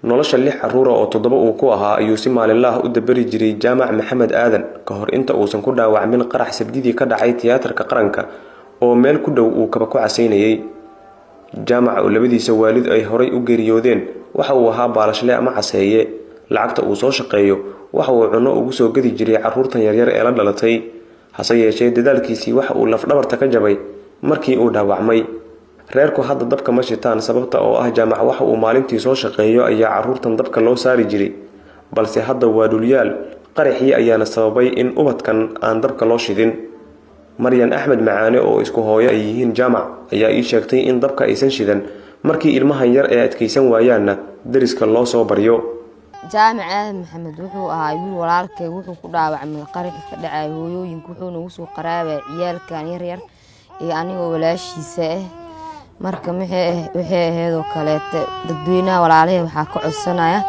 nolosha 6 caruur oo 7 uu ku ahaa ayuu si maalinlaah u dabari jiray Jaamac Maxamed Aadan ka hor inta uusan ku dhaawacmin qarax sabdidii ka dhacay tiyaatarka qaranka oo meel ku dhow uu kaba ku casaynayay. Jaamac oo labadiisa waalid ay horay u geeriyoodeen waxa uu ahaa baalashle ama caseeye. Lacagta uu soo shaqeeyo waxa uu cuno ugu soo gadi jiray caruurtan yaryar ee la dhalatay. Hase yeeshee dadaalkiisii waxa uu laf dhabarta ka jabay markii uu dhaawacmay. reerku hadda dabka ma shitaan sababta oo ah Jaamac waxa uu maalintii soo shaqeeyo ayaa caruurtan dabka loo saari jiray, balse hadda waa dhulyaal qaraxii ayaana sababay in ubadkan aan dabka loo shidin. Maryan Axmed Macaane oo isku hooyo ay yihiin Jaamac ayaa ii sheegtay in dabka aysan shidan markii ilmahan yar ee adkaysan waayaanna dariska loo soo baryo. Jaamac Maxamed wuxuu ahaa wiil walaalkay wuxuu ku dhaawacmay qarax ka dhacay hooyooyinka wuxuuna ugu soo qaraabay ciyaalkan yaryar iyo anigoo walaashiisa ah. marka waxay ahayd oo kale dadweynaha walaalahay waxa ka codsanaya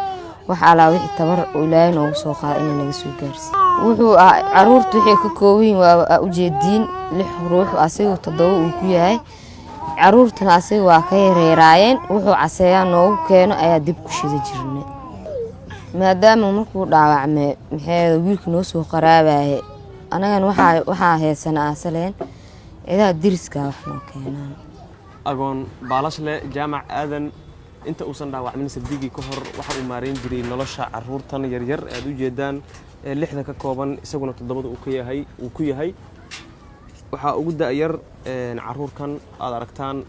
waxa ala wixii tabar oo Ilaahay noogu soo qaaday in naga soo gaarsiiyo. wuxuu caruurtu waxay ka kooban waa u jeedin 6 ruux asagoo 7 uu ku yahay. caruurtana asagoo waa ka yareeyeen wuxuu caseeyaa noogu keeno ayaa dib ku shida jirnay. maadaama markuu dhaawacmay wiilku noo soo qaraabay anagan waxa heesanaa asaleen idaa diriska wax noo keenaan. agoon baalashle Jaamac Aadan inta uusan dhaawacmin sabdigi ka hor waxa uu maareyn jiray nolosha caruurtan yaryar ee u jeedaan 6 ka kooban isaguna 7 uu ku yahay. waxa ugu daayar caruurkan aad aragtaan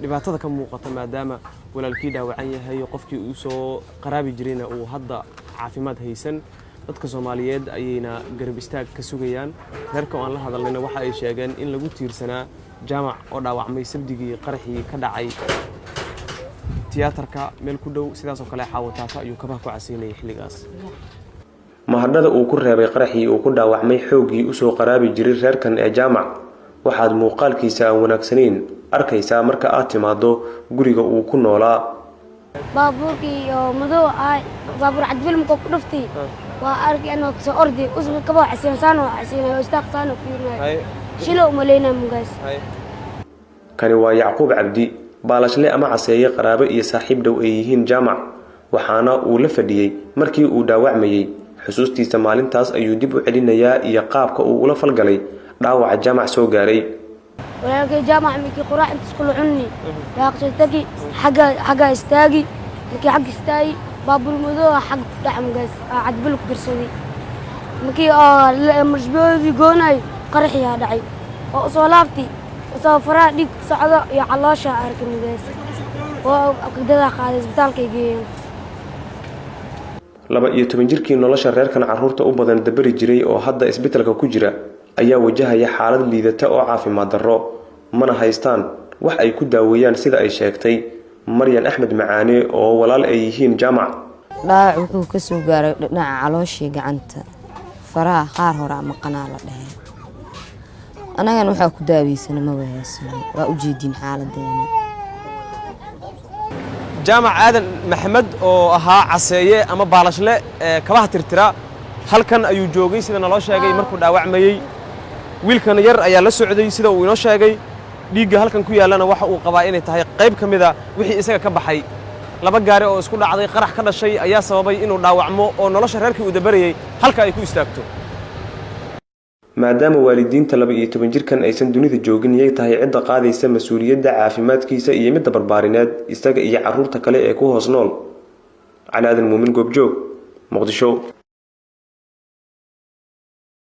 dhibaatada ka muuqata maadaama walaalkii dhaawacan yahay qofkii uu soo qaraabi jirayna uu hadda caafimaad haysan. dadka Soomaaliyeed ayayna garab istaag ka sugayaan. reerka aan la hadalnayna waxa ay sheegeen in lagu tiirsanaa Jaamac oo dhaawacmay sabdigii qaraxii ka dhacay tiyaatarka meel ku dhow sidaas oo kale xaawataata ayuu kabaha ku casaynayay xilligaas. mahadada uu ku reebay qaraxii uu ku dhaawacmay xoogii u soo qaraabi jiray reerkan ee Jaamac waxaad muuqaalkiisa aan wanaagsaneyn arkaysaa marka aad timaado guriga uu ku noolaa. baabuurkii oo madow ah baabuur cad film ku dhuftay waa arki inuu soo ordi usbu kaba casayn oo istaaqsaan oo fiirnay shilo umaleyna mugaas. kani waa Yacquub Cabdi baalashle ama caseeye qaraabo iyo saaxiib dhow ay yihiin Jaamac waxaana uu la fadhiyay markii uu dhaawacmayay. xusuustiisa maalintaas ayuu dib u celinayaa iyo qaabka uu ula falgalay dhaawaca Jaamac soo gaaray. walaalkay Jaamac mikii quraac inta isku cunni yaaqsatagi xaga istaagi mikii xag istaagi baabuur madow xag dhacmgaas cad bil ku dirsaday mikii marshboodi goonay qaraxiya dhacay oo soo laabtay soo faraa dhig socdo iyo caloosha arkimadees oo aqdada qaaday isbitaalka geeyeen. 12 jirkii nolosha reerkan caruurta u badan dabari jiray oo hadda isbitaalka ku jira ayaa wajahaya xaalad liidata oo caafimaad darro mana haystaan wax ay ku daaweeyaan sida ay sheegtay Maryan Axmed Macaane oo walaal ay yihiin Jaamac. dhaawac wuxuu ka soo gaaray dhinaca calooshii gacanta faraha qaar hore ama qanaa la dhahay. anagan waxa ku daaweysana ma wahaysan waa u jeedin xaaladeena. Jaamac Aadan Maxamed oo ahaa caseeye ama baalashle kabaha tirtira halkan ayuu joogay sida naloo sheegay markuu dhaawacmayay. wiilkan yar ayaa la socday sida uu inoo sheegay. dhiigga halkan ku yaalana waxa uu qabaa inay tahay qayb kamida wixii isaga ka baxay. 2 gaari oo isku dhacday qarax ka dhashay ayaa sababay inuu dhaawacmo oo nolosha reerkii uu dabarayay halka ay ku istaagto. maadaama waalidiinta 12 jirkan aysan dunida joogin yay tahay cid qaadaysa mas'uuliyadda caafimaadkiisa iyo mid barbaarineed isaga iyo caruurta kale ee ku hoos nool. Calaadan Muumin Goobjoog, Muqdisho.